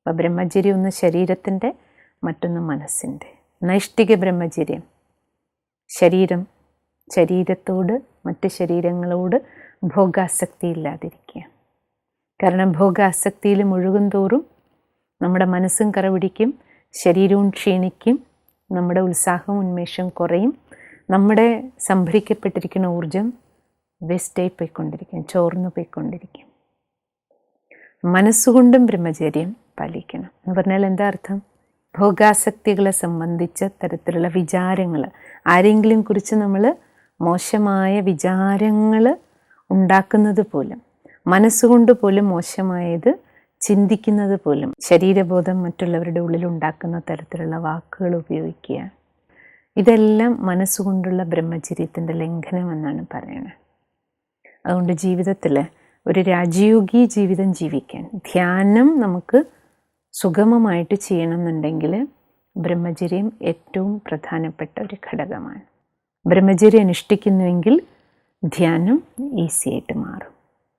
അപ്പോൾ ബ്രഹ്മചര്യം ഒന്ന് ശരീരത്തിൻ്റെ, മറ്റൊന്ന് മനസ്സിൻ്റെ. നൈഷ്ഠിക ബ്രഹ്മചര്യം ശരീരത്തോട് മറ്റ് ശരീരങ്ങളോട് ഭോഗാസക്തി ഇല്ലാതിരിക്കുക. കാരണം ഭോഗാസക്തിയിൽ മുഴുകും തോറും നമ്മുടെ മനസ്സും കറപിടിക്കും, ശരീരവും ക്ഷീണിക്കും, നമ്മുടെ ഉത്സാഹവും ഉന്മേഷവും കുറയും, നമ്മുടെ സംഭരിക്കപ്പെട്ടിരിക്കുന്ന ഊർജം വേസ്റ്റായി പോയിക്കൊണ്ടിരിക്കും, ചോർന്നു പോയിക്കൊണ്ടിരിക്കും. മനസ്സുകൊണ്ടും ബ്രഹ്മചര്യം പാലിക്കണം എന്ന് പറഞ്ഞാൽ എന്താ അർത്ഥം? ഭോഗാസക്തികളെ സംബന്ധിച്ച തരത്തിലുള്ള വിചാരങ്ങൾ, ആരെങ്കിലും കുറിച്ച് നമ്മൾ മോശമായ വിചാരങ്ങൾ ഉണ്ടാക്കുന്നത് പോലും, മനസ്സുകൊണ്ട് പോലും മോശമായത് ചിന്തിക്കുന്നത് പോലും, ശരീരബോധം മറ്റുള്ളവരുടെ ഉള്ളിൽ ഉണ്ടാക്കുന്ന തരത്തിലുള്ള വാക്കുകൾ ഉപയോഗിക്കുക, ഇതെല്ലാം മനസ്സുകൊണ്ടുള്ള ബ്രഹ്മചര്യത്തിൻ്റെ ലംഘനമെന്നാണ് പറയുന്നത്. അതുകൊണ്ട് ജീവിതത്തിൽ ഒരു രാജയോഗി ജീവിതം ജീവിക്കാൻ, ധ്യാനം നമുക്ക് സുഗമമായിട്ട് ചെയ്യണമെന്നുണ്ടെങ്കിൽ ബ്രഹ്മചര്യം ഏറ്റവും പ്രധാനപ്പെട്ട ഒരു ഘടകമാണ്. ബ്രഹ്മചര്യം അനുഷ്ഠിക്കുന്നുവെങ്കിൽ ധ്യാനം ഈസിയായിട്ട് മാറും.